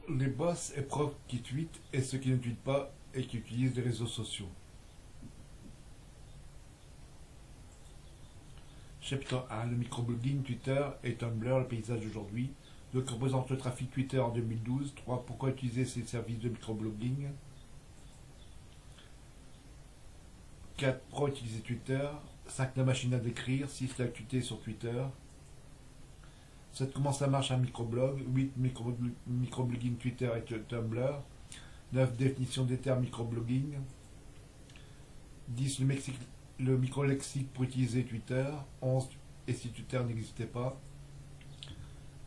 Les boss et profs qui tweetent et ceux qui ne tweetent pas et qui utilisent les réseaux sociaux. Chapitre 1. Le microblogging, Twitter et Tumblr, le paysage d'aujourd'hui. 2. Que représente le trafic Twitter en 2012. 3. Pourquoi utiliser ces services de microblogging. 4. Pourquoi utiliser Twitter. 5. La machine à décrire. 6. L'actualité sur Twitter. 7. Comment ça marche un microblog. 8. Microblogging Twitter et Tumblr. 9. Définition des termes microblogging. 10. Le microlexique pour utiliser Twitter. 11. Et si Twitter n'existait pas.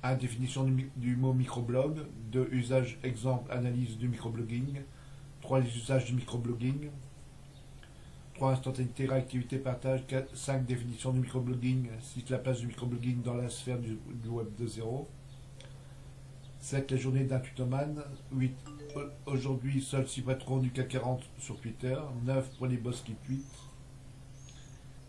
1. Définition du mot microblog. 2. Usage, exemple, analyse du microblogging. 3. Les usages du microblogging. 3. Instantanéité, réactivité, partage. 4. 5. Définition du microblogging. 6. La place du microblogging dans la sphère du web 2.0. 7. La journée d'un tweetomane. 8. Aujourd'hui, seuls 6 patrons du CAC 40 sur Twitter. 9. Pour les boss qui tweetent.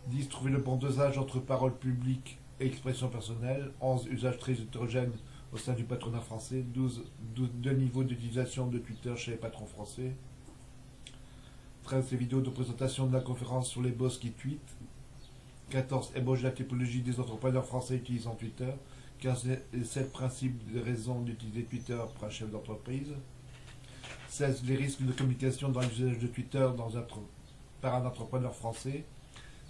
10. Trouver le bon dosage entre parole publique et expression personnelle. 11. Usage très hétérogène au sein du patronat français. 12. Deux niveaux d'utilisation de Twitter chez les patrons français. 13. Les vidéos de présentation de la conférence sur les boss qui tweetent. 14. Ébauche la typologie des entrepreneurs français utilisant Twitter. 15. Les 7 principes de raison d'utiliser Twitter pour un chef d'entreprise. 16. Les risques de communication dans l'usage de Twitter par un entrepreneur français.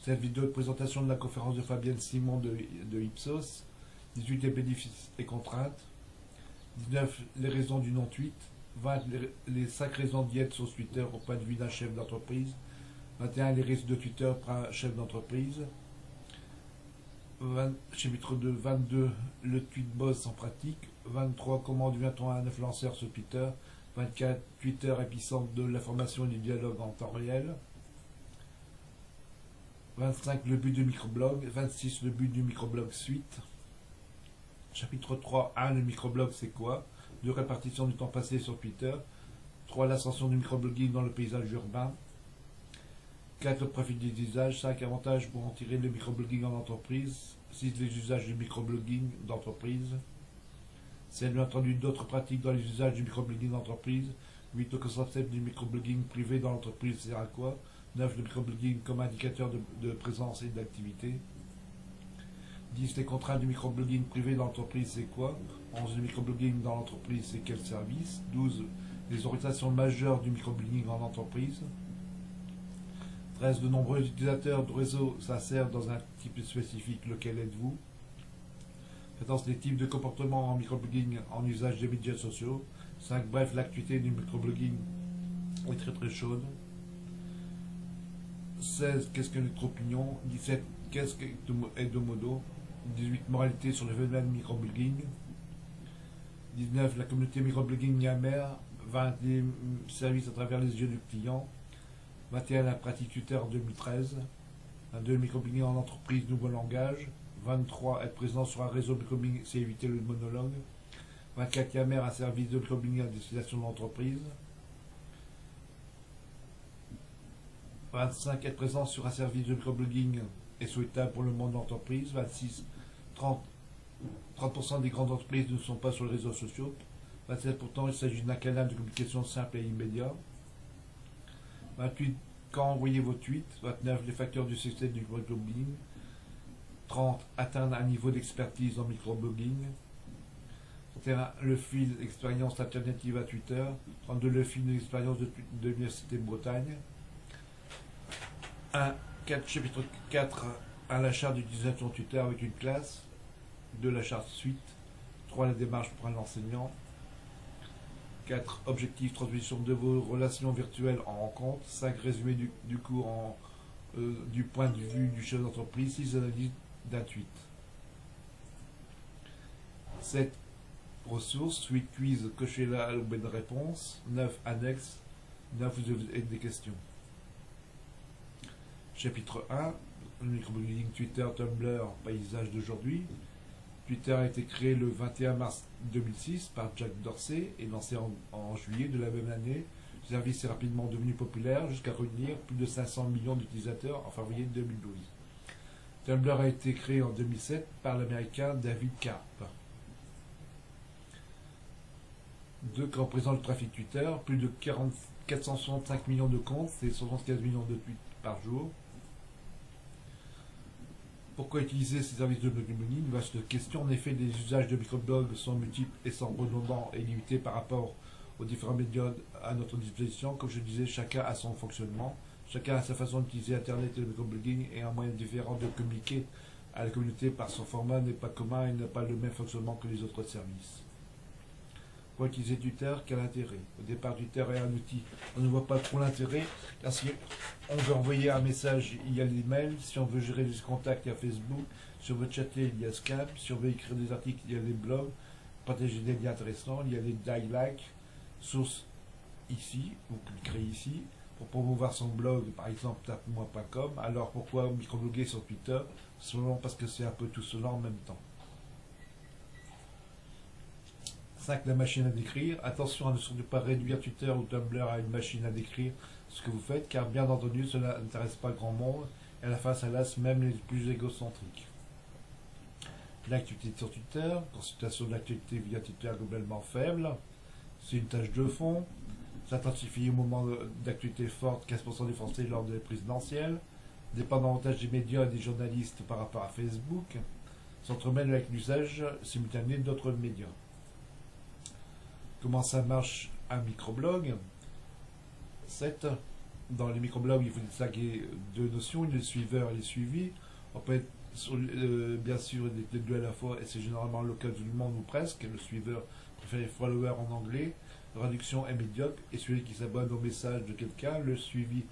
7. Vidéo de présentation de la conférence de Fabienne Simon de Ipsos. 18. Les bénéfices et contraintes. 19. Les raisons du non-tweet. 20. Les 5 raisons d'y être sur Twitter au point de vue d'un chef d'entreprise. 21. Les risques de Twitter pour un chef d'entreprise. Chapitre 2. 22. Le tweet boss en pratique. 23. Comment devient-on un influenceur sur Twitter. 24. Twitter épicentre de l'information et du dialogue en temps réel. 25. Le but du microblog. 26. Le but du microblog suite. Chapitre 3. 1. Le microblog c'est quoi. 2. Répartition du temps passé sur Twitter. 3. L'ascension du microblogging dans le paysage urbain. 4. Le profil des usages. 5. Avantages pour en tirer le microblogging en entreprise. 6. Les usages du microblogging d'entreprise. 7. Bien entendu d'autres pratiques dans les usages du microblogging d'entreprise. 8. Le concept du microblogging privé dans l'entreprise sert à quoi. 9. Le microblogging comme indicateur de présence et d'activité. 10. Les contraintes du microblogging privé dans l'entreprise c'est quoi. 11. Le microblogging dans l'entreprise c'est quel service. 12. Les orientations majeures du microblogging en entreprise. 13. De nombreux utilisateurs de réseau s'insèrent dans un type spécifique, lequel êtes-vous. 14. Les types de comportements en microblogging en usage des médias sociaux. 5. Bref, l'actualité du microblogging est très très chaude. 16. Qu'est-ce que notre opinion. 17. Qu'est-ce que Edomodo. 18. Moralité sur le phénomène microblogging. 19. La communauté microblogging Niamer. 20. Les services à travers les yeux du client. 21. La pratique Twitter en 2013. 22. Le microblogging en entreprise, nouveau langage. 23. Être présent sur un réseau microblogging, c'est éviter le monologue. 24. Yammer, un service de microblogging à destination de l'entreprise. 25. Être présent sur un service de microblogging est souhaitable pour le monde de l'entreprise. 26. 30% des grandes entreprises ne sont pas sur les réseaux sociaux. 27. Pourtant, il s'agit d'un canal de communication simple et immédiat. 28. Quand envoyez vos tweets. 29. Les facteurs du succès du microblogging. 30. Atteindre un niveau d'expertise en microblogging. 31. Le fil expérience alternative à Twitter. 32. Le fil de l'expérience de l'Université de Bretagne. 4. Chapitre 4. La charte d'utilisation Twitter avec une classe. 2. La charte suite. 3. La démarche pour un enseignant. 4. Objectif transmission de vos relations virtuelles en rencontre. 5. Résumé du cours du point de vue du chef d'entreprise. 6. Analyse d'un tweet. 7. Ressources. 8. Quiz. Cochez la bonne réponse. 9. Annexe. 9. Vous avez des questions. Chapitre 1. Le microblogging Twitter, Tumblr, paysage d'aujourd'hui. Twitter a été créé le 21 mars 2006 par Jack Dorsey et lancé en juillet de la même année. Le service est rapidement devenu populaire jusqu'à réunir plus de 500 millions d'utilisateurs en février 2012. Tumblr a été créé en 2007 par l'américain David Karp. que représente le trafic Twitter, plus de 465 millions de comptes, c'est 75 millions de tweets par jour. Pourquoi utiliser ces services de blogging? Une vaste question. En effet, les usages de microblogs sont multiples et sont redondants et limités par rapport aux différents médias à notre disposition. Comme je disais, chacun a son fonctionnement, chacun a sa façon d'utiliser Internet et le microblogging et un moyen différent de communiquer à la communauté par son format n'est pas commun et n'a pas le même fonctionnement que les autres services. Pour utiliser Twitter, quel intérêt? Au départ, Twitter est un outil. On ne voit pas trop l'intérêt, car si on veut envoyer un message, il y a l'email. Si on veut gérer les contacts, il y a Facebook. Si on veut chatter, il y a Skype. Si on veut écrire des articles, il y a les blogs. Partager des liens intéressants, il y a les dialogues. Source ici, vous cliquerez ici. Pour promouvoir son blog, par exemple, tape-moi.com. Alors pourquoi microbloguer sur Twitter? Seulement parce que c'est un peu tout cela en même temps. 5. La machine à décrire. Attention à ne surtout pas réduire Twitter ou Tumblr à une machine à décrire ce que vous faites, car bien entendu, cela n'intéresse pas grand monde, et à la fin, ça lasse même les plus égocentriques. L'actualité sur Twitter. Consultation de l'actualité via Twitter globalement faible. C'est une tâche de fond. S'intensifie au moment d'actualité forte, 15% des Français lors des présidentielles. Dépend davantage des médias et des journalistes par rapport à Facebook. S'entremêle avec l'usage simultané d'autres médias. Comment ça marche un microblog? 7. Dans les microblogs, il faut distinguer deux notions, le suiveur et les suivis. On peut être bien sûr les deux à la fois, et c'est généralement le cas de tout le monde ou presque. Le suiveur préfère les followers en anglais. La traduction est médiocre, et celui qui s'abonne au message de quelqu'un. Le suivi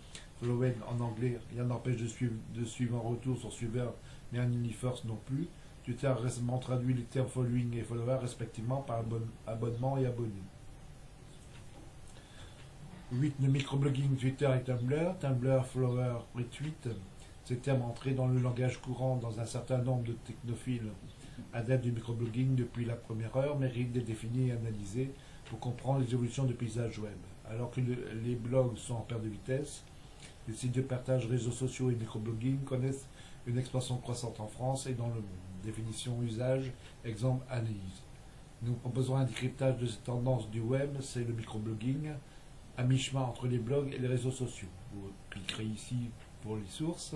follower en anglais, rien n'empêche de suivre en retour son suiveur, mais un uniforce non plus. Twitter a récemment traduit les termes following et follower respectivement par abonnement et abonné. 8. Le microblogging Twitter et Tumblr. Tumblr, follower, retweet. Ces termes entrés dans le langage courant dans un certain nombre de technophiles adeptes du microblogging depuis la première heure méritent d'être définis et analysés pour comprendre les évolutions du paysage web. Alors que les blogs sont en perte de vitesse, les sites de partage réseaux sociaux et microblogging connaissent une expansion croissante en France et dans le monde. Définition, usage, exemple, analyse. Nous proposons un décryptage de cette tendance du web, c'est le microblogging, à mi-chemin entre les blogs et les réseaux sociaux. Vous cliquerez ici pour les sources.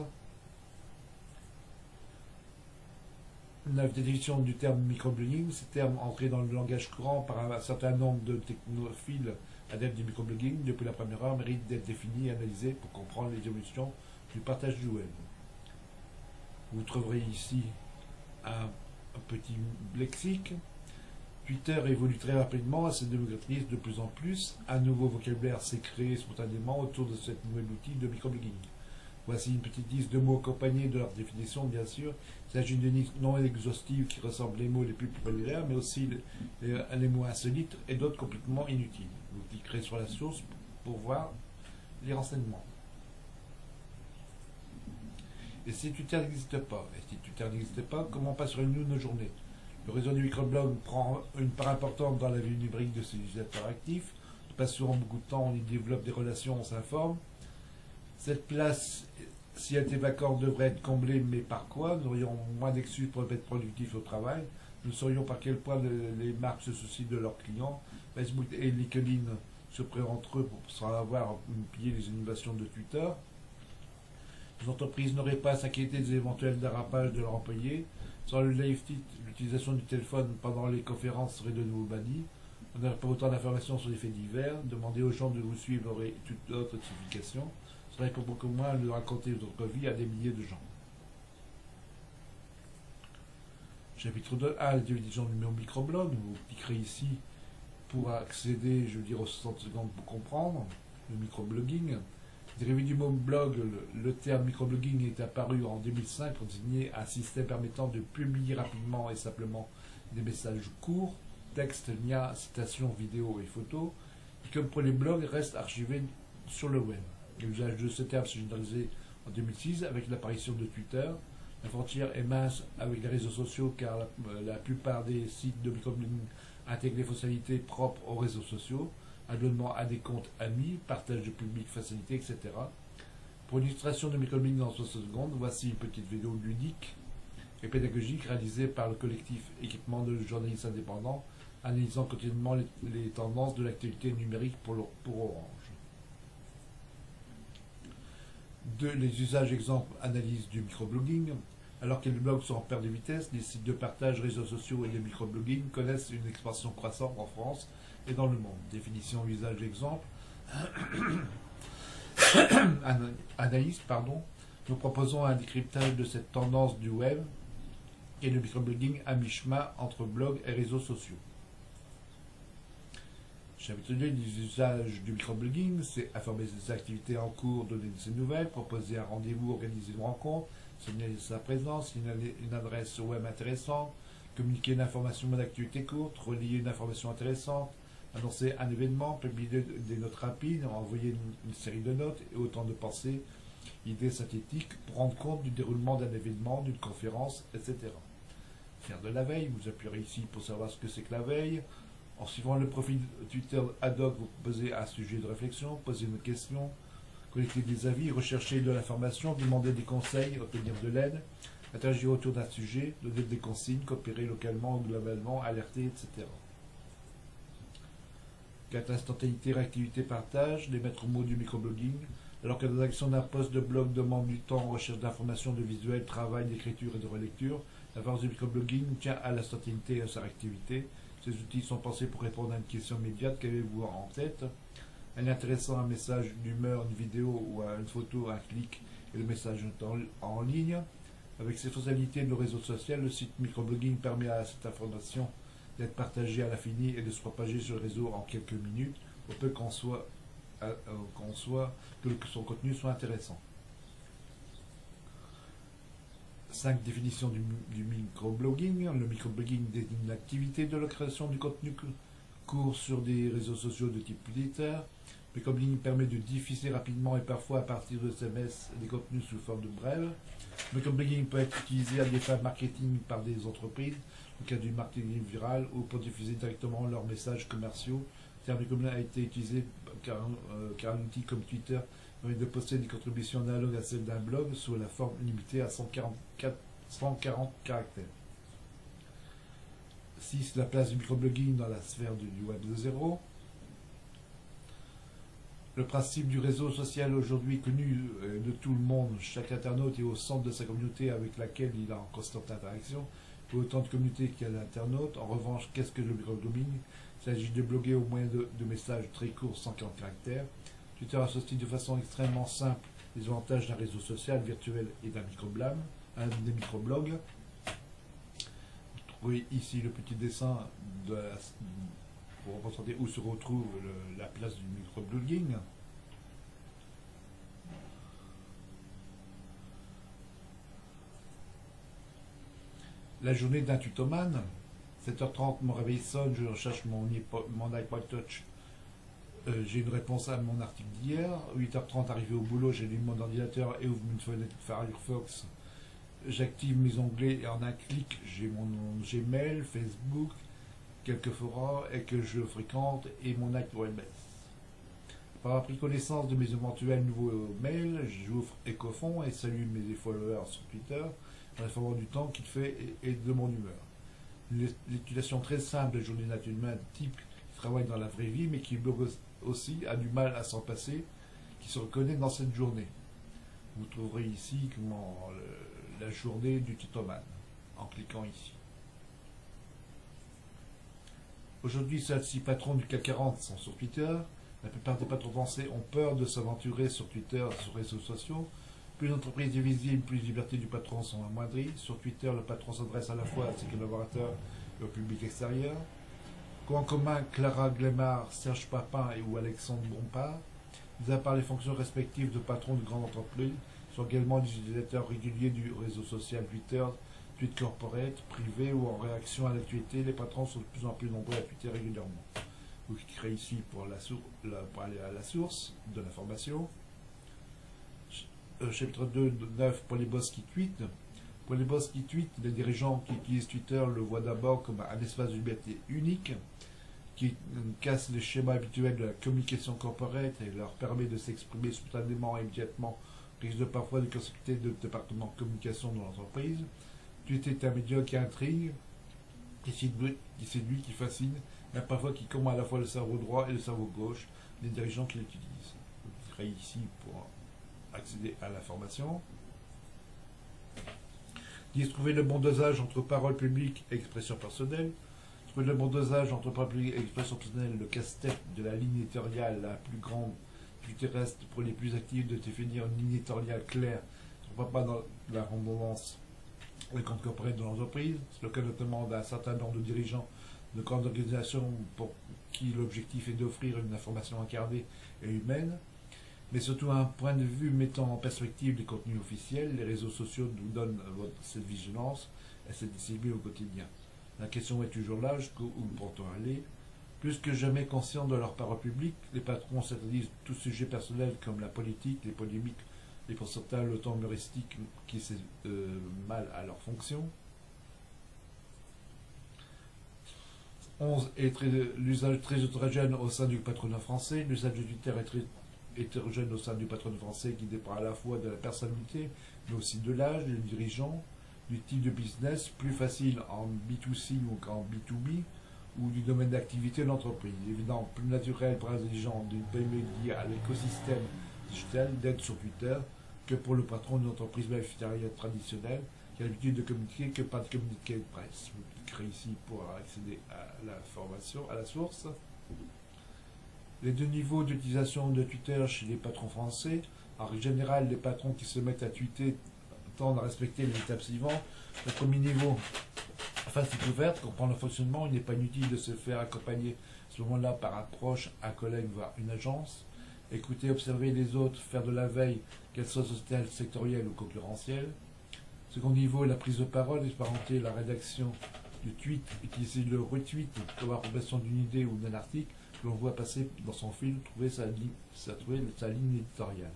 9. Définition du terme microblogging. Ces termes entrés dans le langage courant par un certain nombre de technophiles adeptes du microblogging depuis la première heure méritent d'être définis et analysés pour comprendre les évolutions du partage du web. Vous trouverez ici un petit lexique. Twitter évolue très rapidement et se démocratise de plus en plus. Un nouveau vocabulaire s'est créé spontanément autour de cet nouvel outil de microblogging. Voici une petite liste de mots accompagnés de leur définition, bien sûr. Il s'agit d'une liste non exhaustive qui ressemble les mots les plus populaires, mais aussi les mots insolites et d'autres complètement inutiles. Vous cliquerez sur la source pour voir les renseignements. Et si Twitter n'existe pas? Et si Twitter n'existe pas, comment passerons-nous nos journées? Le réseau du microblog prend une part importante dans la vie numérique de ses utilisateurs actifs. On passe souvent beaucoup de temps, on y développe des relations, on s'informe. Cette place, si elle était vacante, devrait être comblée, mais par quoi? Nous aurions moins d'excuses pour être productifs au travail. Nous saurions par quel point les marques se soucient de leurs clients. Facebook et LinkedIn se prennent entre eux pour savoir piller les innovations de Twitter. Les entreprises n'auraient pas à s'inquiéter des éventuels dérapages de leurs employés. Sans le live feed, l'utilisation du téléphone pendant les conférences serait de nouveau bannie. On n'aurait pas autant d'informations sur les faits divers. Demander aux gens de vous suivre aurait toute autre signification. Ce serait pour beaucoup moins de raconter votre vie à des milliers de gens. Chapitre 2. La définition du microblog. Vous cliquerez ici pour accéder, je veux dire, aux 60 secondes pour comprendre le microblogging. Dérivé du mot blog, le terme microblogging est apparu en 2005 pour désigner un système permettant de publier rapidement et simplement des messages courts, textes, liens, citations, vidéos et photos, qui, comme pour les blogs, restent archivés sur le web. L'usage de ce terme s'est généralisé en 2006 avec l'apparition de Twitter. La frontière est mince avec les réseaux sociaux car la plupart des sites de microblogging intègrent les fonctionnalités propres aux réseaux sociaux, abonnement à des comptes amis, partage de public, facilité, etc. Pour une illustration de microblogging en 60 secondes, voici une petite vidéo ludique et pédagogique réalisée par le collectif Équipement de journalistes indépendants analysant quotidiennement les tendances de l'activité numérique pour Orange. 2. Les usages exemples analyse du microblogging. Alors que les blogs sont en perte de vitesse, les sites de partage, réseaux sociaux et les microblogging connaissent une expansion croissante en France et dans le monde. Définition, usage, exemple. Analyse, nous proposons un décryptage de cette tendance du web et le microblogging à mi-chemin entre blogs et réseaux sociaux. Chapitre 2, les usages du microblogging, c'est informer ses activités en cours, donner de ses nouvelles, proposer un rendez-vous, organiser une rencontre, signaler sa présence, signaler une adresse web intéressante, communiquer une information d'actualité courte, relier une information intéressante, annoncer un événement, publier des notes rapides, envoyer une série de notes et autant de pensées, idées synthétiques pour rendre compte du déroulement d'un événement, d'une conférence, etc. Faire de la veille, vous appuierez ici pour savoir ce que c'est que la veille. En suivant le profil Twitter ad hoc, vous posez un sujet de réflexion, posez une question, collecter des avis, rechercher de l'information, demander des conseils, obtenir de l'aide, interagir autour d'un sujet, donner des consignes, coopérer localement ou globalement, alerter, etc. 4. Instantanéité, réactivité, partage, les maîtres mots du microblogging. Alors que la rédaction d'un post de blog demande du temps, recherche d'informations, de visuels, travail, d'écriture et de relecture, la force du microblogging tient à l'instantanéité et à sa réactivité. Ces outils sont pensés pour répondre à une question immédiate. Qu'avez-vous en tête? Un intéressant, un message d'humeur, une vidéo ou une photo, un clic et le message en ligne. Avec ses fonctionnalités de réseau social, le site microblogging permet à cette information d'être partagée à l'infini et de se propager sur le réseau en quelques minutes, au peu qu'on soit que son contenu soit intéressant. 5. Définition du microblogging. Le microblogging désigne l'activité de la création du contenu court sur des réseaux sociaux de type Twitter. Le microblogging permet de diffuser rapidement et parfois à partir de SMS des contenus sous forme de brèves. Le microblogging peut être utilisé à des fins marketing par des entreprises, au cas du marketing viral, ou pour diffuser directement leurs messages commerciaux. Le terme microblogging a été utilisé car un outil comme Twitter permet de poster des contributions analogues à celles d'un blog sous la forme limitée à 140 caractères. 6. La place du microblogging dans la sphère du web 2.0. Le principe du réseau social aujourd'hui connu de tout le monde, chaque internaute est au centre de sa communauté avec laquelle il a en constante interaction, et autant de communautés qu'il y a d'internautes. En revanche, qu'est-ce que le microblogging? Il s'agit de bloguer au moyen de messages très courts, 140 caractères. Twitter associe de façon extrêmement simple les avantages d'un réseau social virtuel et d'un des microblogs. Vous trouvez ici le petit dessin pour représenter où se retrouve la place du microblogging. La journée d'un tutomane. 7h30, mon réveil sonne, je recherche mon iPod Touch. J'ai une réponse à mon article d'hier. 8h30, arrivé au boulot, j'allume mon ordinateur et ouvre une fenêtre Firefox. J'active mes onglets et en un clic, j'ai mon Gmail, Facebook, quelques forums et que je fréquente et mon acte OMS. Par avoir pris connaissance de mes éventuels nouveaux mails, j'ouvre Ecofond et salue mes followers sur Twitter en informant du temps qu'il fait et de mon humeur. L'utilisation très simple de journée d'un humain type qui travaille dans la vraie vie mais qui blogue aussi a du mal à s'en passer, qui se reconnaît dans cette journée. Vous trouverez ici la journée du tutomane en cliquant ici. Aujourd'hui, seuls 6 patrons du CAC 40 sont sur Twitter. La plupart des patrons français ont peur de s'aventurer sur Twitter, sur les réseaux sociaux. Plus l'entreprise est visible, plus les libertés du patron sont amoindries. Sur Twitter, le patron s'adresse à la fois à ses collaborateurs et au public extérieur. En commun, Clara Glemard, Serge Papin ou Alexandre Bompard, mis à part les fonctions respectives de patrons de grandes entreprises, sont également des utilisateurs réguliers du réseau social Twitter, tweet corporate, privé ou en réaction à l'actualité. Les patrons sont de plus en plus nombreux à tweeter régulièrement. Vous cliquerez ici pour aller à la source de l'information. Chapitre 2, 9, pour les boss qui tweetent. Pour les boss qui tweetent, les dirigeants qui utilisent Twitter le voient d'abord comme un espace de liberté unique qui casse les schémas habituels de la communication corporate et leur permet de s'exprimer spontanément et immédiatement, risque de parfois de consulter de département de communication de l'entreprise. Twitter est un média qui intrigue, qui séduit, qui fascine, mais parfois qui combat à la fois le cerveau droit et le cerveau gauche des dirigeants qui l'utilisent. Je crée ici pour accéder à l'information. Trouver le bon dosage entre parole publique et expression personnelle. Trouver le bon dosage entre parole publique et expression personnelle, le casse-tête de la ligne éditoriale la plus grande, plus terrestre pour les plus actifs de définir une ligne éditoriale claire, ne va pas dans la redondance les comptes corporels de l'entreprise. C'est le cas notamment d'un certain nombre de dirigeants de grandes organisations pour qui l'objectif est d'offrir une information incarnée et humaine, mais surtout un point de vue mettant en perspective les contenus officiels. Les réseaux sociaux nous donnent cette vigilance et cette discipline au quotidien. La question est toujours là, jusqu'où pourtant aller. Plus que jamais conscients de leur parole publique, les patrons s'interdisent tout sujet personnel comme la politique, les polémiques, les pourcentages, le temps humoristique qui fait mal à leur fonction. 11. L'usage très hétérogène au sein du patronat français. L'usage de Twitter est très hétérogène au sein du patronat français qui dépend à la fois de la personnalité, mais aussi de l'âge, du dirigeant, du type de business, plus facile en B2C ou qu'en B2B, ou du domaine d'activité de l'entreprise. Évidemment, plus naturel pour un dirigeant d'une PME liée à l'écosystème digital d'être sur Twitter que pour le patron d'une entreprise manufacturière traditionnelle qui a l'habitude de communiquer que par des communiqués de presse. Je crée ici pour accéder à l'information, à la source. Les deux niveaux d'utilisation de Twitter chez les patrons français. En général, les patrons qui se mettent à tweeter tendent à respecter les étapes suivantes. Le premier niveau, facile ouverte, comprendre le fonctionnement. Il n'est pas inutile de se faire accompagner à ce moment-là par un proche, un collègue, voire une agence. Écouter, observer les autres, faire de la veille, qu'elle soit sociétale, sectorielle ou concurrentielle. Second niveau, la prise de parole, expérimenter la rédaction du tweet, utiliser le retweet comme approbation d'une idée ou d'un article que l'on voit passer dans son fil, trouver sa ligne éditoriale.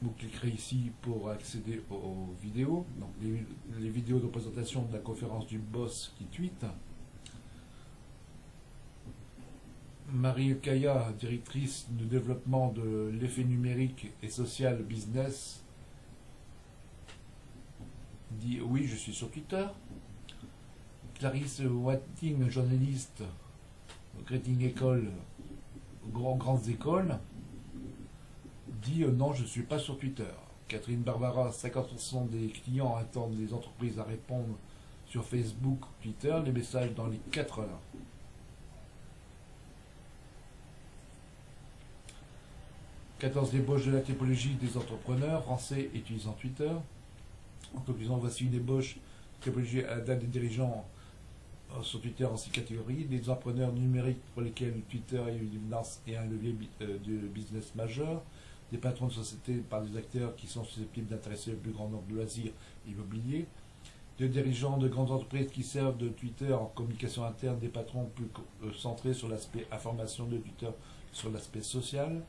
Vous cliquerez ici pour accéder aux vidéos. Donc les vidéos de présentation de la conférence du boss qui tweet. Marie Kaya, directrice de développement de l'effet numérique et social business, dit oui, je suis sur Twitter. Clarisse Watting, journaliste, Grading École, grandes écoles, dit non, je ne suis pas sur Twitter. Catherine Barbara, 50% des clients attendent les entreprises à répondre sur Facebook, Twitter, les messages dans les 4 heures. L'ébauche de la typologie des entrepreneurs français utilisant Twitter. En conclusion, voici une ébauche typologie à la date des dirigeants sur Twitter en 6 catégories. Des entrepreneurs numériques pour lesquels Twitter est une évidence et un levier de business majeur. Des patrons de société par des acteurs qui sont susceptibles d'intéresser le plus grand nombre de loisirs immobiliers. Des dirigeants de grandes entreprises qui servent de Twitter en communication interne. Des patrons plus centrés sur l'aspect information de Twitter que sur l'aspect social.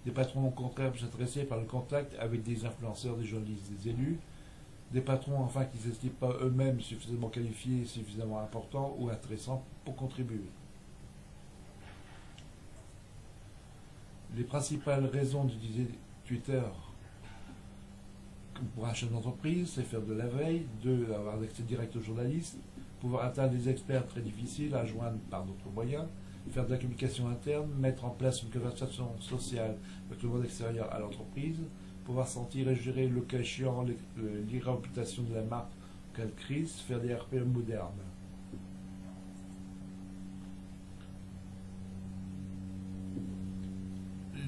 Des patrons au contraire plus intéressés par le contact avec des influenceurs, des journalistes, des élus. Des patrons enfin qui ne s'estiment pas eux-mêmes suffisamment qualifiés, suffisamment importants ou intéressants pour contribuer. Les principales raisons d'utiliser Twitter pour un chef d'entreprise, c'est faire de la veille, 2. Avoir accès direct aux journalistes, pouvoir atteindre des experts très difficiles à joindre par d'autres moyens, faire de la communication interne, mettre en place une conversation sociale avec le monde extérieur à l'entreprise, pouvoir sentir et gérer le cas échéant l'irréputation de la marque en cas de crise, faire des RP modernes.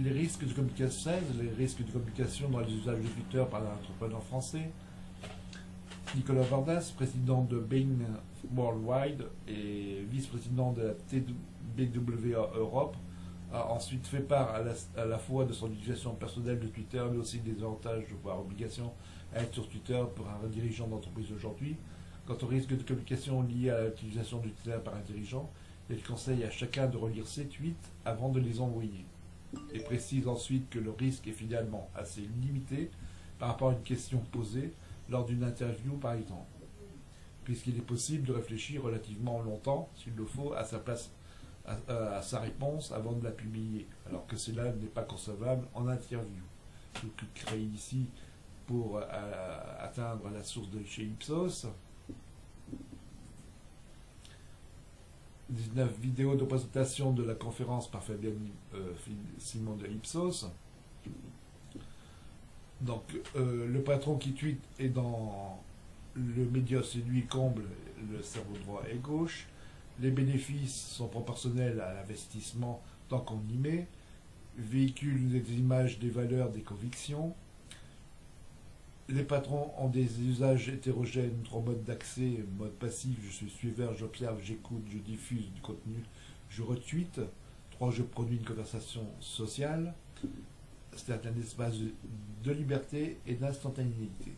Les risques de communication, dans les usages de Twitter par l'entrepreneur français. Nicolas Vardas, président de Bing Worldwide et vice-président de la TBWA Europe, a ensuite fait part à la fois de son utilisation personnelle de Twitter, mais aussi des avantages, voire obligations, à être sur Twitter pour un dirigeant d'entreprise aujourd'hui. Quant au risque de communication lié à l'utilisation de Twitter par un dirigeant, il conseille à chacun de relire ses tweets avant de les envoyer. Et précise ensuite que le risque est finalement assez limité par rapport à une question posée lors d'une interview par exemple, puisqu'il est possible de réfléchir relativement longtemps, s'il le faut, à sa réponse avant de la publier, alors que cela n'est pas concevable en interview. Je crée ici pour atteindre la source de chez Ipsos. 19 vidéos de présentation de la conférence par Fabien Simon de Ipsos. Donc, le patron qui tweet est dans le média, c'est lui comble le cerveau droit et gauche. Les bénéfices sont proportionnels à l'investissement tant qu'on y met. Véhicule des images, des valeurs, des convictions. Les patrons ont des usages hétérogènes, 3 modes d'accès, mode passif, je suis suiveur, j'observe, j'écoute, je diffuse du contenu, je retweete. 3, je produis une conversation sociale. C'est un espace de liberté et d'instantanéité.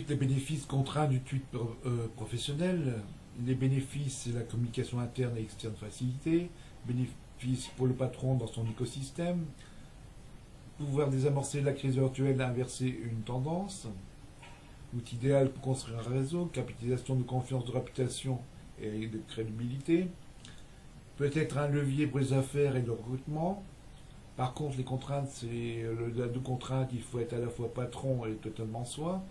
Les bénéfices contraints du tweet professionnel. Les bénéfices, c'est la communication interne et externe facilitée. Bénéfices pour le patron dans son écosystème. Pouvoir désamorcer la crise virtuelle et inverser une tendance. Outil idéal pour construire un réseau. Capitalisation de confiance, de réputation et de crédibilité. Peut-être un levier pour les affaires et le recrutement. Par contre, les contraintes, c'est la deux contraintes, il faut être à la fois patron et totalement soi.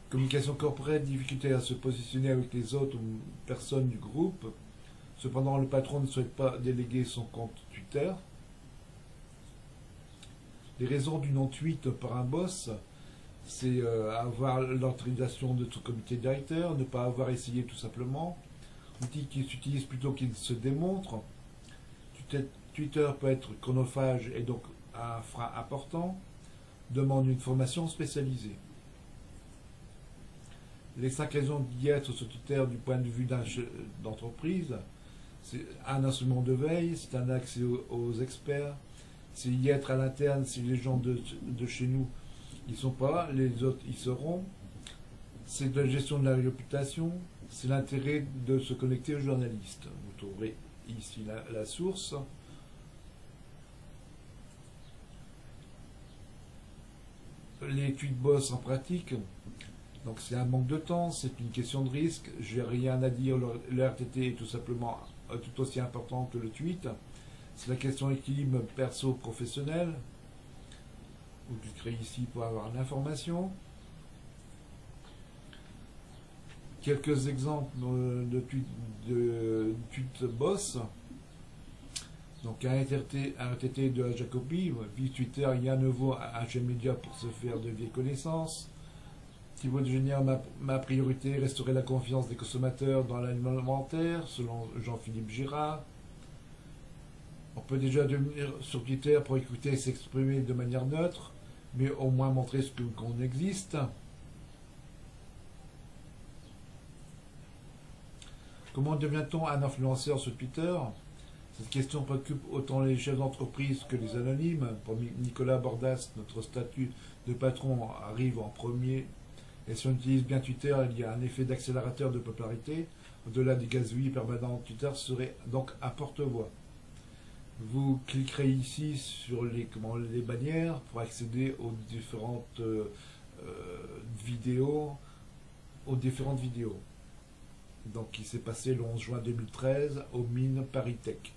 Communication corporelle, difficulté à se positionner avec les autres personnes du groupe. Cependant, le patron ne souhaite pas déléguer son compte Twitter. Les raisons du non-tweet par un boss, c'est avoir l'autorisation de son comité directeur, ne pas avoir essayé tout simplement, outil qui s'utilise plutôt qu'il ne se démontre. Twitter peut être chronophage et donc un frein important, demande une formation spécialisée. Les 5 raisons d'y être sur Twitter du point de vue d'entreprise, c'est un instrument de veille, c'est un accès aux experts, c'est y être à l'interne si les gens de chez nous ils ne sont pas, les autres y seront, c'est de la gestion de la réputation, c'est l'intérêt de se connecter aux journalistes. Vous trouverez ici la source. Les tweet boss en pratique, donc c'est un manque de temps, c'est une question de risque, j'ai rien à dire, le RTT est tout simplement tout aussi important que le tweet. C'est la question d'équilibre perso-professionnel. Vous cliquerez ici pour avoir l'information. Quelques exemples de tweet boss. Donc un RTT de Jacobi, vive Twitter, il y a un nouveau HM Media pour se faire de vieilles connaissances. Thibaut de Génière, ma priorité resterait la confiance des consommateurs dans l'alimentaire, selon Jean-Philippe Girard. On peut déjà devenir sur Twitter pour écouter et s'exprimer de manière neutre, mais au moins montrer ce qu'on existe. Comment devient-on un influenceur sur Twitter? Cette question préoccupe autant les chefs d'entreprise que les anonymes. Pour Nicolas Bordas, notre statut de patron arrive en premier. Et si on utilise bien Twitter, il y a un effet d'accélérateur de popularité. Au-delà des gazouillis permanents, Twitter serait donc un porte-voix. Vous cliquerez ici sur les bannières pour accéder aux différentes vidéos. Donc, qui s'est passé le 11 juin 2013 au Mines Paris Tech.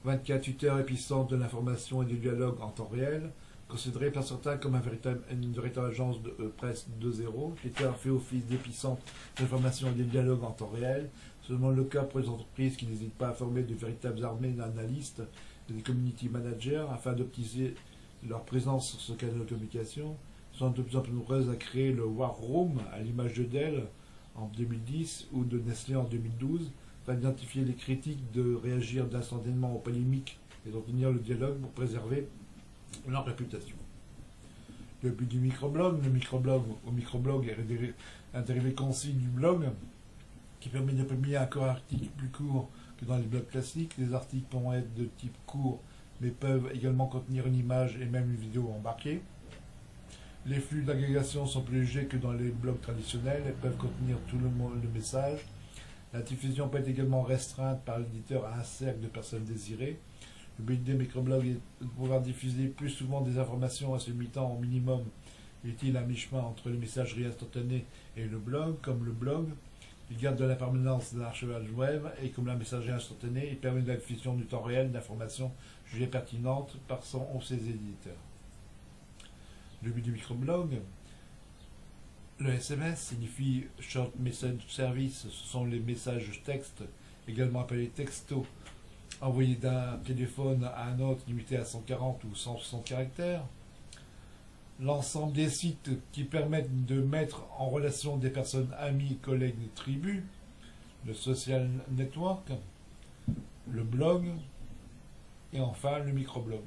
« 24 Twitter épicentre de l'information et du dialogue en temps réel, considéré par certains comme une véritable agence de presse 2.0. Twitter fait office d'épicentre de l'information et du dialogue en temps réel. C'est seulement le cas pour les entreprises qui n'hésitent pas à former de véritables armées d'analystes et des community managers afin d'optimiser leur présence sur ce canal de communication. Sont de plus en plus nombreuses à créer le War Room, à l'image de Dell en 2010 ou de Nestlé en 2012, afin d'identifier les critiques, de réagir instantanément aux polémiques et d'obtenir le dialogue pour préserver leur réputation. Le but du microblog, le microblog est un dérivé concis du blog qui permet de publier un corps article plus court que dans les blogs classiques. Les articles pourront être de type court mais peuvent également contenir une image et même une vidéo embarquée. Les flux d'agrégation sont plus légers que dans les blogs traditionnels et peuvent contenir tout le message. La diffusion peut être également restreinte par l'éditeur à un cercle de personnes désirées. Le but des microblogs est de pouvoir diffuser plus souvent des informations à se limitant au minimum utile à mi-chemin entre les messageries instantanées et le blog. Comme le blog, il garde de la permanence de l'archivage web et comme la messagerie instantanée, il permet la diffusion du temps réel d'informations jugées pertinentes par son ou ses éditeurs. Le but du microblog, le SMS signifie Short Message Service, ce sont les messages texte, également appelés textos, envoyés d'un téléphone à un autre limité à 140 ou 160 caractères. L'ensemble des sites qui permettent de mettre en relation des personnes amies, collègues, tribus, le social network, le blog et enfin le microblog.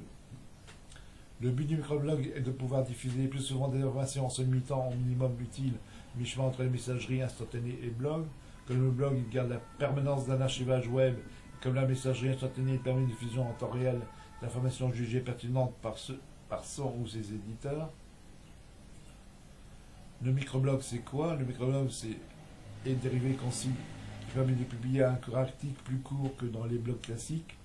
Le but du microblog est de pouvoir diffuser plus souvent des informations en se limitant au minimum utile, mi-chemin entre les messageries instantanées et blog. Comme le blog il garde la permanence d'un archivage web, comme la messagerie instantanée permet une diffusion en temps réel d'informations jugées pertinentes par son ou ses éditeurs. Le microblog c'est quoi? Le microblog est dérivé concis qui permet de publier un article plus court que dans les blogs classiques.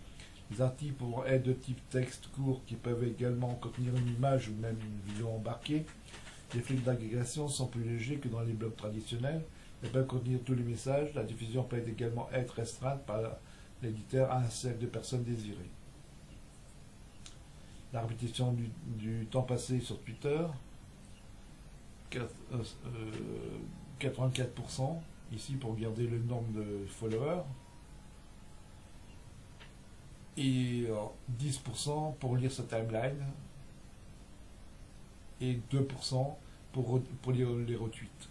Les articles pourront être de type texte court qui peuvent également contenir une image ou même une vidéo embarquée. Les flux d'agrégation sont plus légers que dans les blogs traditionnels. Ils peuvent contenir tous les messages. La diffusion peut également être restreinte par l'éditeur à un cercle de personnes désirées. La répétition du temps passé sur Twitter, 84%, ici pour garder le nombre de followers. Et 10% pour lire sa timeline et 2% pour les retweets.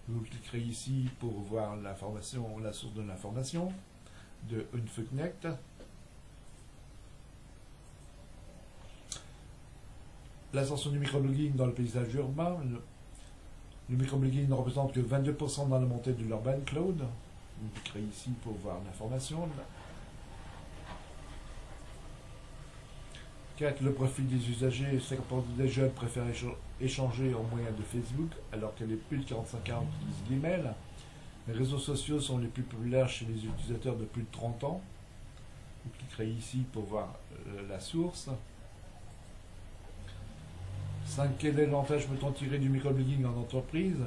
Vous cliquerez ici pour voir l'information, la source de l'information de Unfuconnect. L'ascension du microblogging dans le paysage urbain. Le microblogging ne représente que 22% dans la montée de l'urban cloud. Vous cliquerez ici pour voir l'information. 4. Le profil des usagers. 50% des jeunes préfèrent échanger en moyen de Facebook, alors que les plus de 45 ans utilisent l'email. Les réseaux sociaux sont les plus populaires chez les utilisateurs de plus de 30 ans. Vous cliquerez ici pour voir la source. 5. Quel avantage peut-on tirer du microblogging en entreprise?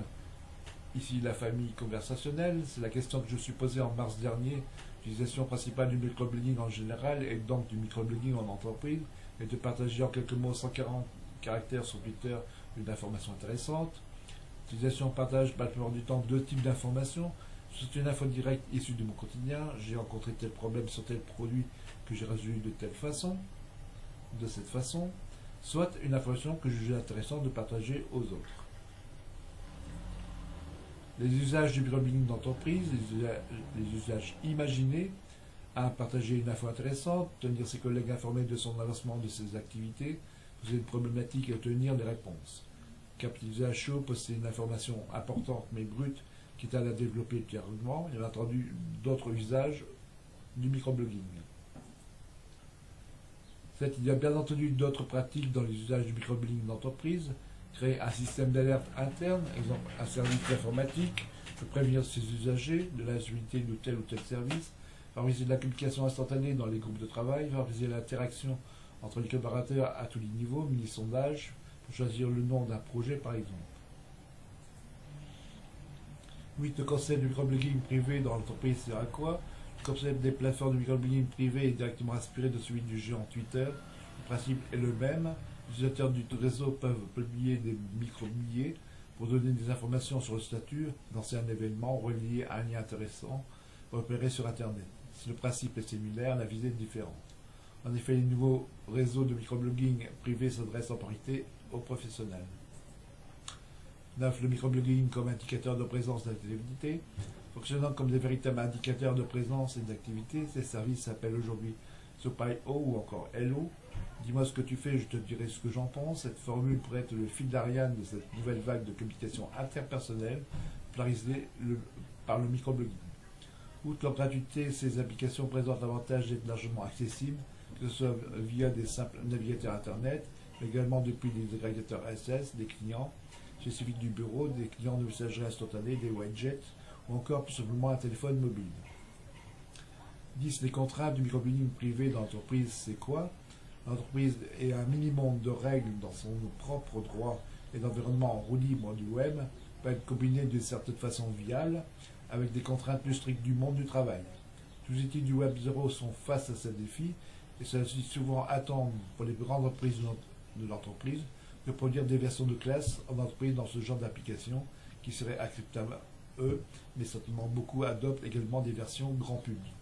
Ici, la famille conversationnelle. C'est la question que je me suis posée en mars dernier. L'utilisation principale du microblogging en général et donc du microblogging en entreprise est de partager en quelques mots 140 caractères sur Twitter une information intéressante. L'utilisation partage la plupart du temps deux types d'informations. C'est une info directe issue de mon quotidien. J'ai rencontré tel problème sur tel produit que j'ai résolu de telle façon, de cette façon. Soit une information que je juge intéressante de partager aux autres. Les usages du microblogging d'entreprise, les usages imaginés, à partager une info intéressante, tenir ses collègues informés de son avancement de ses activités, poser une problématique et obtenir des réponses. Cap d'usage chaud, poster une information importante mais brute, quitte à la développer ultérieurement. Il y a entendu d'autres usages du microblogging. 7. Il y a bien entendu d'autres pratiques dans les usages du microblogging d'entreprise. Créer un système d'alerte interne, exemple un service informatique, pour prévenir ses usagers de l'instabilité de tel ou tel service, favoriser la communication instantanée dans les groupes de travail, favoriser l'interaction entre les collaborateurs à tous les niveaux, mini-sondage, pour choisir le nom d'un projet par exemple. 8. Le concept du microblogging privé dans l'entreprise sert à quoi? Le concept des plateformes de microblogging privé est directement inspiré de celui du géant Twitter. Le principe est le même. Les utilisateurs du réseau peuvent publier des micro-billets pour donner des informations sur le statut, lancer un événement, relier à un lien intéressant, repérer sur Internet. Si le principe est similaire, la visée est différente. En effet, les nouveaux réseaux de microblogging privé s'adressent en priorité aux professionnels. 9. Le microblogging comme indicateur de présence d'activité. Fonctionnant comme des véritables indicateurs de présence et d'activité, ces services s'appellent aujourd'hui Sopio ou encore Hello. Dis-moi ce que tu fais, je te dirai ce que j'en pense. Cette formule pourrait être le fil d'Ariane de cette nouvelle vague de communication interpersonnelle, polarisée par le microblogging. Outre leur gratuité, ces applications présentent l'avantage d'être largement accessibles, que ce soit via des simples navigateurs Internet, mais également depuis des agrégateurs SS, des clients spécifiques du bureau, des clients de messagerie instantanée, des widgets, ou encore tout simplement un téléphone mobile. 10. Les contraintes du microblogging privé dans l'entreprise, c'est quoi? L'entreprise est un minimum de règles dans son propre droit et d'environnement en roue libre du web, peut être combiné d'une certaine façon viale, avec des contraintes plus strictes du monde du travail. Tous les outils du Web 0 sont face à ce défi et ceux-ci souvent attendent pour les grandes entreprises de l'entreprise de produire des versions de classe en entreprise dans ce genre d'application qui seraient acceptables à eux, mais certainement beaucoup adoptent également des versions grand public.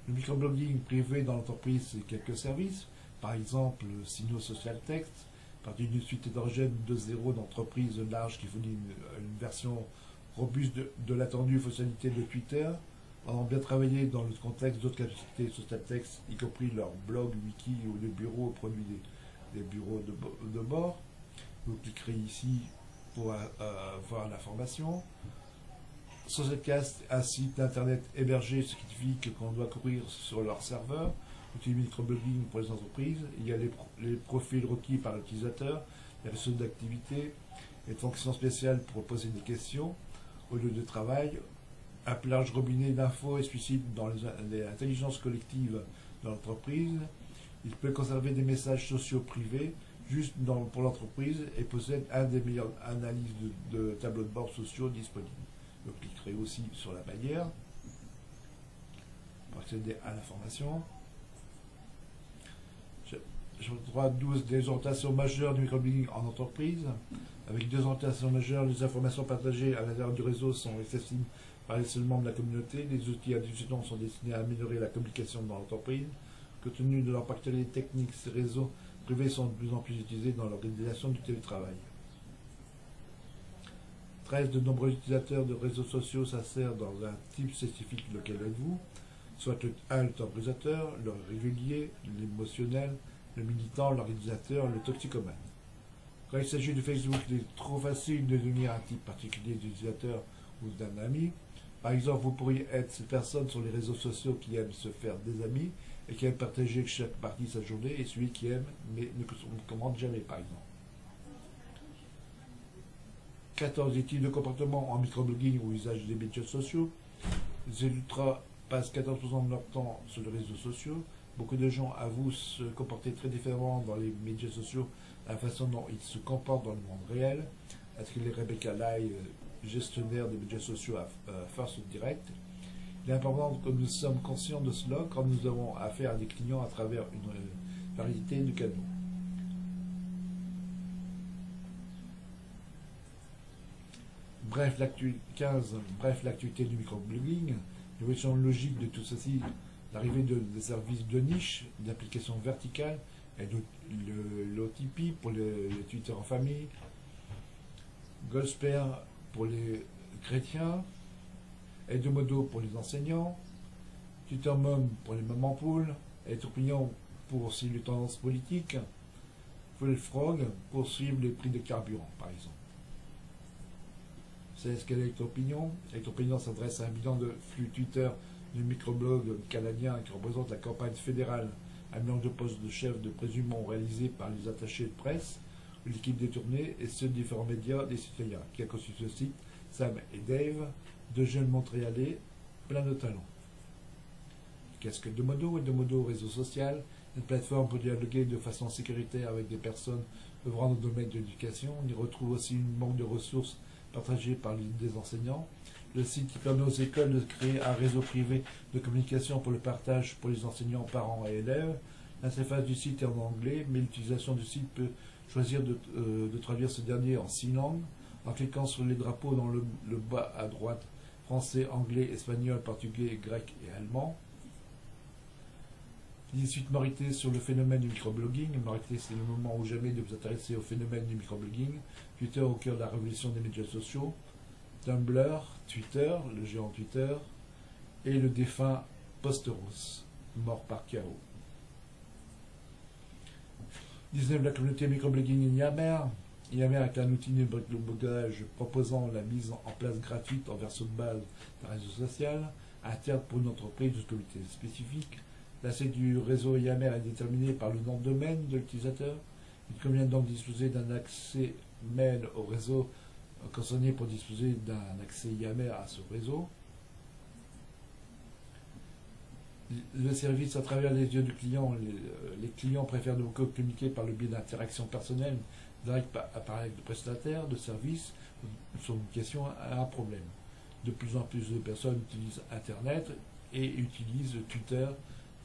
Le microblogging privé dans l'entreprise, c'est quelques services, par exemple Signaux Social Text, partie d'une suite hétérogène de zéro d'entreprises larges qui fournit une version robuste de l'attendue fonctionnalité de Twitter, en bien travaillé dans le contexte d'autres capacités Social Text, y compris leur blog, wiki ou des bureaux produits des bureaux de bord. Vous cliquerez ici pour voir l'information. Socialcast, un site internet hébergé, ce qui signifie qu'on doit courir sur leur serveur. Outil microblogging pour les entreprises. Il y a les profils requis par l'utilisateur, les ressources d'activité, les fonctions spéciales pour poser des questions au lieu de travail, un plus large robinet d'infos explicite dans les intelligences collectives de l'entreprise. Il peut conserver des messages sociaux privés juste pour l'entreprise et possède un des meilleures analyses de tableaux de bord sociaux disponibles. Vous cliquerez aussi sur la bannière pour accéder à l'information. Chapitre 3, 12, des orientations majeures du microblogging en entreprise. Avec deux orientations majeures, les informations partagées à l'intérieur du réseau sont accessibles par les seuls membres de la communauté. Les outils additionnels sont destinés à améliorer la communication dans l'entreprise. Compte tenu de leur particularité technique, ces réseaux privés sont de plus en plus utilisés dans l'organisation du télétravail. 13. De nombreux utilisateurs de réseaux sociaux s'insèrent dans un type spécifique lequel êtes-vous, soit le temporisateur, le régulier, l'émotionnel, le militant, l'organisateur, le toxicomane. Quand il s'agit de Facebook, il est trop facile de devenir un type particulier d'utilisateur ou d'un ami. Par exemple, vous pourriez être cette personne sur les réseaux sociaux qui aime se faire des amis et qui aime partager chaque partie de sa journée, et celui qui aime mais ne commande jamais, par exemple. 14. Études de comportement en microblogging ou usage des médias sociaux. Les ultras passent 14% de leur temps sur les réseaux sociaux. Beaucoup de gens avouent se comporter très différemment dans les médias sociaux, la façon dont ils se comportent dans le monde réel. Est-ce que les Rebecca Lai, gestionnaire des médias sociaux à First Direct? Il est important que nous sommes conscients de cela quand nous avons affaire à des clients à travers une variété de canaux. Bref, 15. Bref, l'actualité du microblogging, l'évolution logique de tout ceci, l'arrivée des services de niche, d'applications verticales, et l'OTP pour les Twitter en famille, Goldsper pour les chrétiens, Edomodo pour les enseignants, Twitter Mom pour les mamans poules, et Opinion pour suivre les tendances politiques, Full Frog pour suivre les prix de carburant, par exemple. C'est ce qu'est Electro-Opinion. Electro-Opinion s'adresse à un bilan de flux Twitter du microblog canadien qui représente la campagne fédérale à mélange de postes de chef de présumément réalisés par les attachés de presse, l'équipe détournée et ceux de différents médias des citoyens, qui a conçu ce site, Sam et Dave, deux jeunes Montréalais, plein de talent. Qu'est-ce que Edomodo? Edomodo, réseau social, une plateforme pour dialoguer de façon sécuritaire avec des personnes œuvrant dans le domaine de l'éducation. On y retrouve aussi une banque de ressources partagée par des enseignants. Le site qui permet aux écoles de créer un réseau privé de communication pour le partage pour les enseignants, parents et élèves. L'interface du site est en anglais, mais l'utilisation du site peut choisir de traduire ce dernier en 6 langues. En cliquant sur les drapeaux dans le bas à droite, français, anglais, espagnol, portugais, grec et allemand. 18. Moralité sur le phénomène du microblogging. Moralité, c'est le moment ou jamais de vous intéresser au phénomène du microblogging. Twitter au cœur de la révolution des médias sociaux. Tumblr, Twitter, le géant Twitter, et le défunt Posteros, mort par chaos. 19. La communauté microblogging Yammer. Yammer est un outil de microblogage proposant la mise en place gratuite en version de base d'un réseau social, interne pour une entreprise ou communauté spécifique. L'accès du réseau Yammer est déterminé par le nom de domaine de l'utilisateur. Il convient donc de disposer d'un accès mail au réseau concerné pour disposer d'un accès Yammer à ce réseau. Le service à travers les yeux du client, les clients préfèrent donc communiquer par le biais d'interactions personnelles directes avec le prestataire de service sur une question à un problème. De plus en plus de personnes utilisent Internet et utilisent Twitter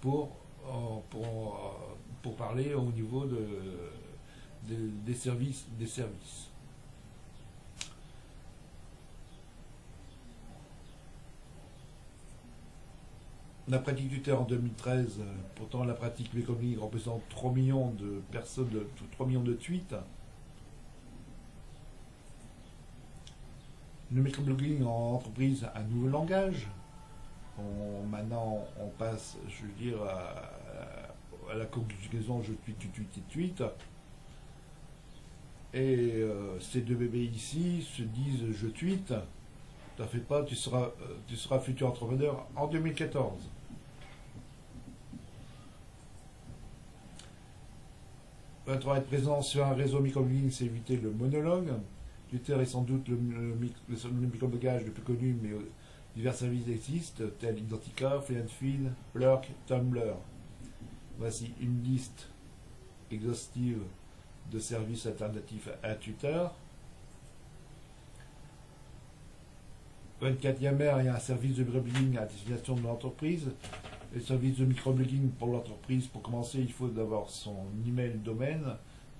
pour parler au niveau des services. La pratique Twitter en 2013, pourtant la pratique microblogging représente 3 millions de personnes, 3 millions de tweets. Le microblogging en entreprise a un nouveau langage. Maintenant, on passe, je veux dire, à la conjugaison je tweet, tu tweets, tu tweets. Et ces deux bébés ici se disent je tweete. T'en fais pas, tu seras futur entrepreneur en 2014. Être présent sur un réseau microblogging, c'est éviter le monologue. Twitter est sans doute le microblogage le plus connu, mais divers services existent, tels Identica, Fluentfeed, Plurk, Tumblr. Voici une liste exhaustive de services alternatifs à Twitter. 24. Yammer est un service de microblogging à destination de l'entreprise. Les services de microblogging pour l'entreprise, pour commencer, il faut d'avoir son email domaine.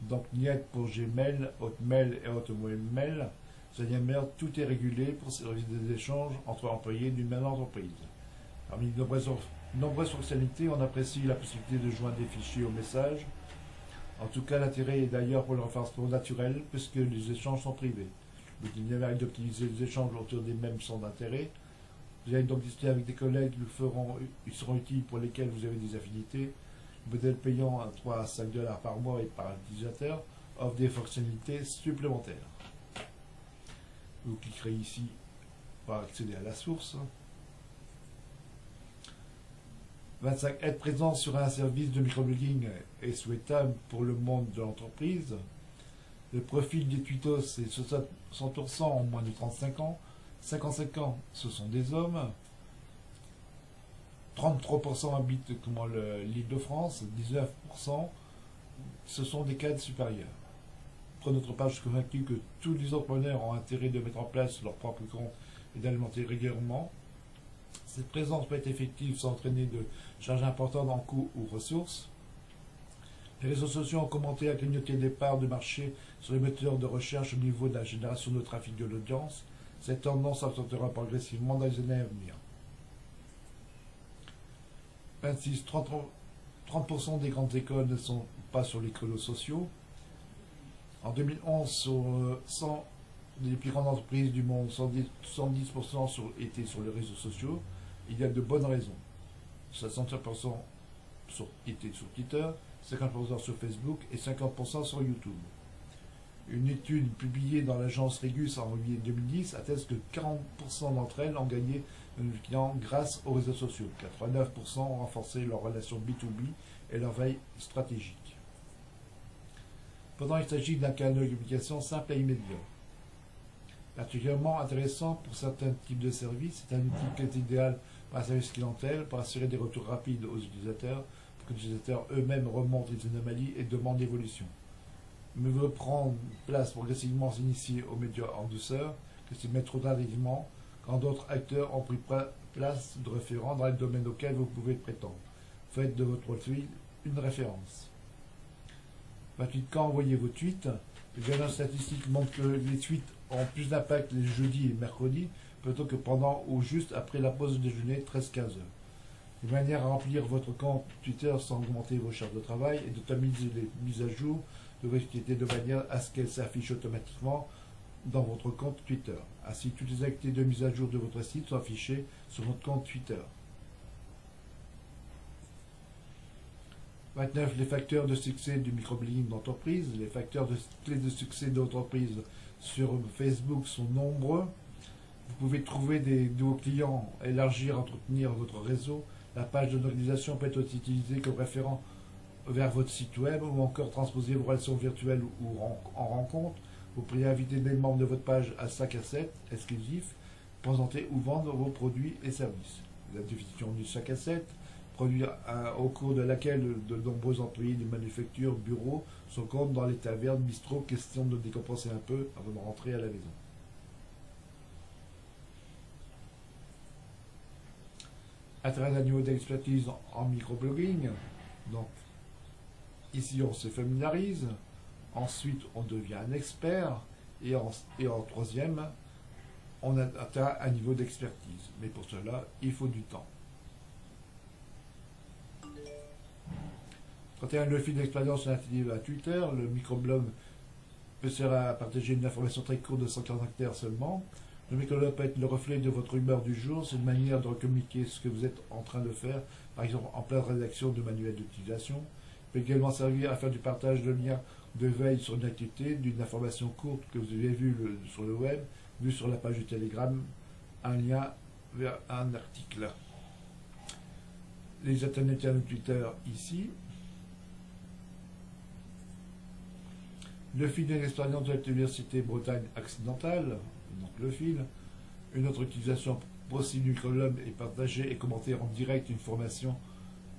Donc NIET pour Gmail, Hotmail et Hotmail. Sur Yammer, tout est régulé pour servir des échanges entre employés d'une même entreprise. Parmi de nombreuses fonctionnalités, on apprécie la possibilité de joindre des fichiers au message En tout cas, l'intérêt est d'ailleurs pour le référencement naturel, puisque les échanges sont privés. Le dynamique d'optimiser les échanges autour des mêmes centres d'intérêt. Vous allez donc discuter avec des collègues, ils seront utiles pour lesquels vous avez des affinités. Le modèle payant à 3 à 5 dollars par mois et par utilisateur offre des fonctionnalités supplémentaires. Vous cliquerez ici pour accéder à la source. 25. Être présent sur un service de microblogging est souhaitable pour le monde de l'entreprise. Le profil des tweetos, c'est 60% en moins de 35 ans. 55 ans, ce sont des hommes. 33% habitent comme l'île de France. 19%, ce sont des cadres supérieurs. Pour notre page, je suis convaincu que tous les entrepreneurs ont intérêt de mettre en place leur propre compte et d'alimenter régulièrement. Cette présence peut être effective sans entraîner de charges importantes en coûts ou ressources. Les réseaux sociaux ont commenté à clignoter des parts de marché sur les moteurs de recherche au niveau de la génération de trafic de l'audience. Cette tendance s'accentuera progressivement dans les années à venir. 26. 30% des grandes écoles ne sont pas sur les créneaux sociaux. En 2011, sur 100 des plus grandes entreprises du monde, 110% étaient sur les réseaux sociaux. Il y a de bonnes raisons. 65% étaient sur Twitter, 50% sur Facebook et 50% sur YouTube. Une étude publiée dans l'agence Regus en juillet 2010 atteste que 40% d'entre elles ont gagné de nouveaux clients grâce aux réseaux sociaux. 89% ont renforcé leurs relations B2B et leur veille stratégique. Pourtant, il s'agit d'un canal de communication simple et immédiat. Particulièrement intéressant pour certains types de services, c'est un outil qui est idéal pour un service clientèle, pour assurer des retours rapides aux utilisateurs, pour que les utilisateurs eux-mêmes remontent les anomalies et demandent l'évolution. Mais veut prendre place progressivement s'initier aux médias en douceur, que s'y mettre trop tardivement, quand d'autres acteurs ont pris place de référents dans les domaines auxquels vous pouvez prétendre. Faites de votre profil une référence. 28. Quand envoyez vos tweets, les analyses statistiques montrent que les tweets ont plus d'impact les jeudis et mercredis plutôt que pendant ou juste après la pause de déjeuner 13-15 heures. Une manière à remplir votre compte Twitter sans augmenter vos charges de travail et d'automatiser les mises à jour de vos activités de manière à ce qu'elles s'affichent automatiquement dans votre compte Twitter. Ainsi, toutes les activités de mise à jour de votre site sont affichées sur votre compte Twitter. 29. Les facteurs de succès du microblogging d'entreprise. Les facteurs clés de succès d'entreprise sur Facebook sont nombreux. Vous pouvez trouver des nouveaux clients, élargir, entretenir votre réseau. La page de l'organisation peut être aussi utilisée comme référent vers votre site web ou encore transposer vos relations virtuelles ou en rencontre. Vous pourriez inviter des membres de votre page à 5 à 7 exclusifs, présenter ou vendre vos produits et services. La définition du 5 à 7, produit au cours de laquelle de nombreux employés de manufactures, bureaux se comptent dans les tavernes, bistrots, question de décompenser un peu avant de rentrer à la maison. Atteindre un niveau d'expertise en microblogging. Donc, ici on se familiarise. Ensuite, on devient un expert. Et en troisième, on atteint un niveau d'expertise. Mais pour cela, il faut du temps. 31. Le fil d'expérience relative à Twitter. Le microblog peut servir à partager une information très courte de 140 caractères seulement. Le microblog peut être le reflet de votre humeur du jour. C'est une manière de communiquer ce que vous êtes en train de faire, par exemple en pleine rédaction de manuels d'utilisation. Il peut également servir à faire du partage de liens de veille sur une activité, d'une information courte que vous avez vue sur le web, vue sur la page du Telegram, un lien vers un article. Les alternatives de Twitter ici. Le fil de l'expérience de l'Université Bretagne Occidentale, donc le fil. Une autre utilisation possible du microblog est partager et commenter en direct une formation,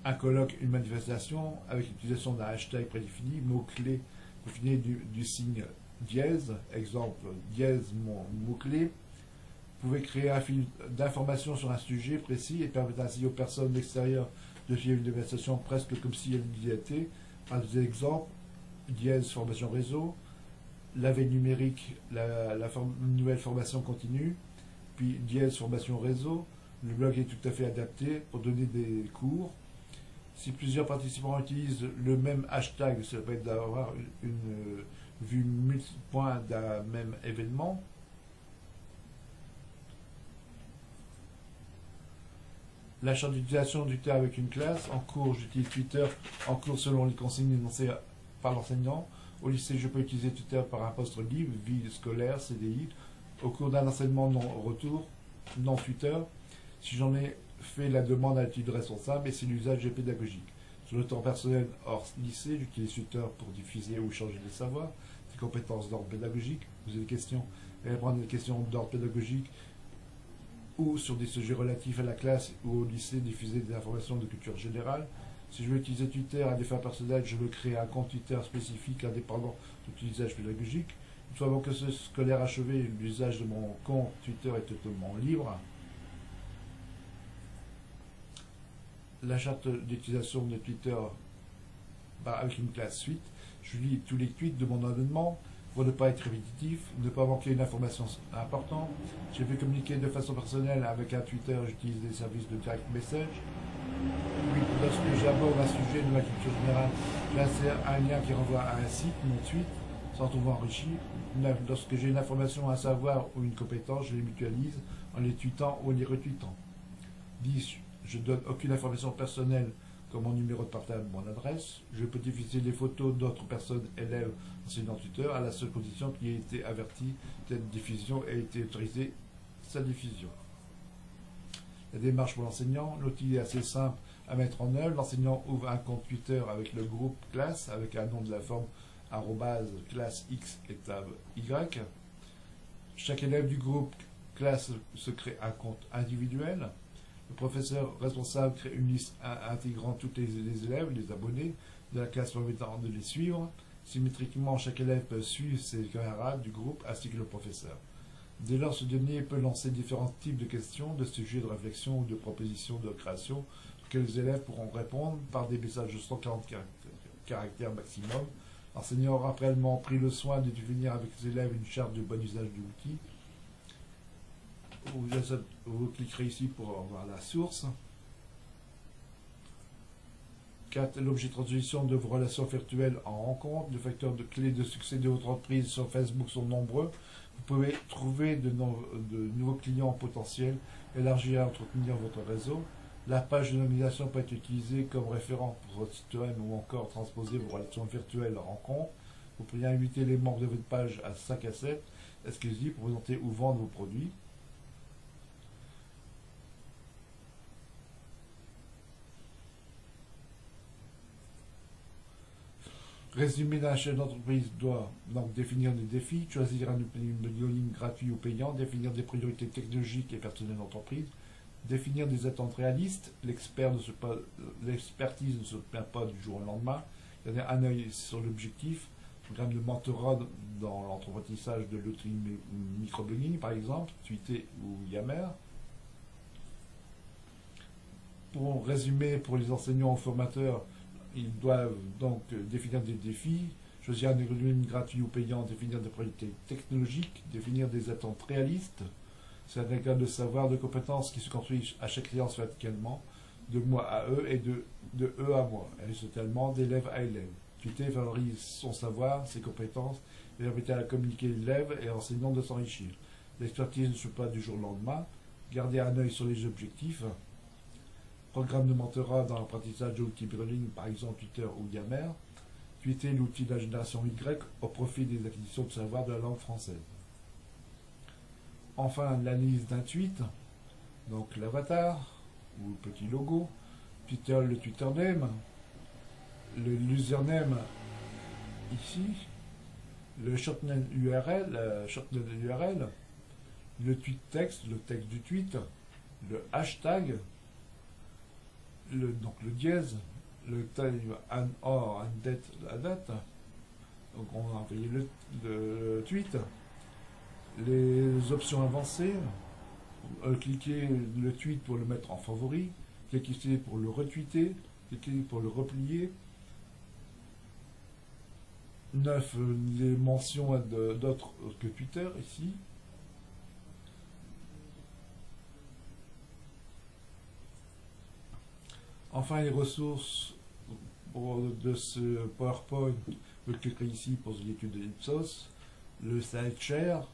un colloque, une manifestation, avec l'utilisation d'un hashtag prédéfini, mot-clé défini du signe dièse, exemple dièse mon mot-clé. Vous pouvez créer un fil d'information sur un sujet précis et permettre ainsi aux personnes extérieures de suivre une manifestation presque comme si elle y était. Par exemple, dièse formation réseau, la veille numérique, une nouvelle formation continue, puis dièse formation réseau. Le blog est tout à fait adapté pour donner des cours. Si plusieurs participants utilisent le même hashtag, ça permet d'avoir une vue multipoint d'un même événement. La charte d'utilisation du Twitter avec une classe. En cours, j'utilise Twitter en cours selon les consignes énoncées par l'enseignant. Au lycée, je peux utiliser Twitter par un poste libre, vie scolaire, CDI. Au cours d'un enseignement non-retour, non-Twitter, si j'en ai fait la demande à l'étude responsable et si l'usage est pédagogique. Sur le temps personnel hors lycée, j'utilise Twitter pour diffuser ou changer des savoirs, des compétences d'ordre pédagogique, poser des questions, répondre à des questions d'ordre pédagogique, ou sur des sujets relatifs à la classe ou au lycée, diffuser des informations de culture générale. Si je veux utiliser Twitter à des fins personnelles, je veux créer un compte Twitter spécifique indépendant de l'usage pédagogique. Une fois mon cursus scolaire achevé, l'usage de mon compte Twitter est totalement libre. La charte d'utilisation de Twitter avec une classe suite. Je lis tous les tweets de mon abonnement pour ne pas être répétitif, ne pas manquer une information importante. Je vais communiquer de façon personnelle avec un Twitter, j'utilise des services de direct message. Oui, lorsque j'aborde un sujet de ma culture générale, j'insère un lien qui renvoie à un site, mon tweet, sans trouver enrichi. Lorsque j'ai une information à savoir ou une compétence, je les mutualise en les tweetant ou en les retweetant. 10. Je ne donne aucune information personnelle comme mon numéro de portable, mon adresse. Je peux diffuser des photos d'autres personnes, élèves, enseignants, tuteurs, à la seule condition qu'il ait été averti que cette diffusion ait été autorisée, sa diffusion. La démarche pour l'enseignant, l'outil est assez simple à mettre en œuvre. L'enseignant ouvre un compte Twitter avec le groupe classe, avec un nom de la forme @classe X et tab Y. Chaque élève du groupe classe se crée un compte individuel. Le professeur responsable crée une liste intégrant tous les élèves, les abonnés de la classe permettant de les suivre. Symétriquement, chaque élève peut suivre ses camarades du groupe ainsi que le professeur. Dès lors, ce dernier peut lancer différents types de questions, de sujets de réflexion ou de propositions de création auxquels les élèves pourront répondre par des messages de 140 caractères maximum. L'enseignant aura préalablement pris le soin de définir avec les élèves une charte de bon usage de l'outil. Vous cliquerez ici pour voir la source. 4. L'objet de résolution de vos relations virtuelles en rencontre. Les facteurs de clés de succès de votre entreprise sur Facebook sont nombreux. Vous pouvez trouver de nouveaux clients potentiels, élargir et entretenir votre réseau. La page de nomination peut être utilisée comme référent pour votre site web ou encore transposer vos relations virtuelles en rencontre. Vous pouvez inviter les membres de votre page à 5 à 7 exclusifs pour présenter ou vendre vos produits. Résumé d'un chef d'entreprise doit donc définir des défis, choisir un ligne gratuit ou payant, définir des priorités technologiques et personnelles d'entreprise, définir des attentes réalistes. L'expertise ne se perd pas du jour au lendemain. Garder un œil sur l'objectif. Programme de mentorat dans l'apprentissage de l'outil microblogging, par exemple, Tweeter ou Yammer. Pour résumer, pour les enseignants ou formateurs, ils doivent donc définir des défis, choisir un ligne gratuit ou payant, définir des priorités technologiques, définir des attentes réalistes. C'est un agrégat de savoir, de compétences qui se construisent à chaque séance verticalement, de moi à eux et de eux à moi, horizontalement, d'élève à élève. Twitter valorise son savoir, ses compétences, et permet à communiquer l'élève et l'enseignant de s'enrichir. L'expertise ne se fait pas du jour au lendemain. Garder un œil sur les objectifs. Programme de mentorat dans l'apprentissage de l'outil microblogging, par exemple Twitter ou Yammer. Tweeter l'outil de la génération Y au profit des acquisitions de savoir de la langue française. Enfin, l'analyse d'un tweet, donc l'avatar ou le petit logo, Twitter, le Twitter name, le username ici, le shortname URL, le tweet texte, le texte du tweet, le hashtag, donc le dièse, le time and or and date, la date. Donc on va envoyer le tweet. Les options avancées, cliquez le tweet pour le mettre en favori, cliquez pour le retweeter, cliquez pour le replier. 9. Les mentions d'autres que Twitter ici. Enfin, les ressources de ce PowerPoint, vous cliquerez ici pour l'étude de l'Ipsos, le SlideShare,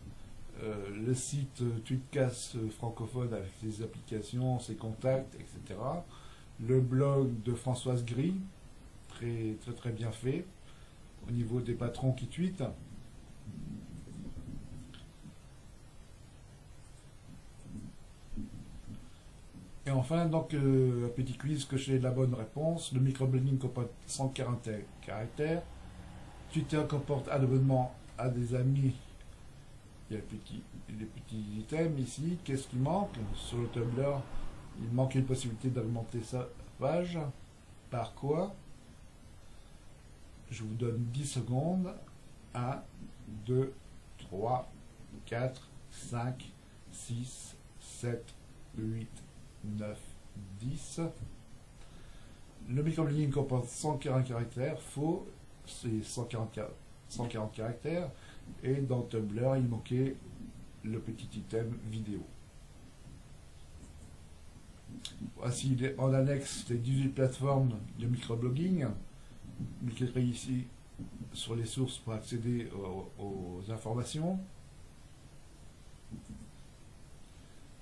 le site Tweetcast francophone avec ses applications, ses contacts, etc. Le blog de Françoise Gris, très bien fait, au niveau des patrons qui tweetent. Et enfin, donc, un petit quiz que j'ai la bonne réponse. Le microblogging comporte 140 caractères. Twitter comporte un abonnement à des amis. Il y a les petits items ici. Qu'est-ce qui manque? Sur le Tumblr, il manque une possibilité d'augmenter sa page. Par quoi? Je vous donne 10 secondes. 1, 2, 3, 4, 5, 6, 7, 8, 9, 10. Le microblogging comporte 140 caractères. Faux, c'est 140 caractères. Et dans Tumblr, il manquait le petit item vidéo. Voici en annexe les 18 plateformes de microblogging. Vous cliquerez ici sur les sources pour accéder aux informations.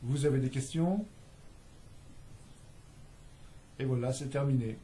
Vous avez des questions? Et voilà, c'est terminé.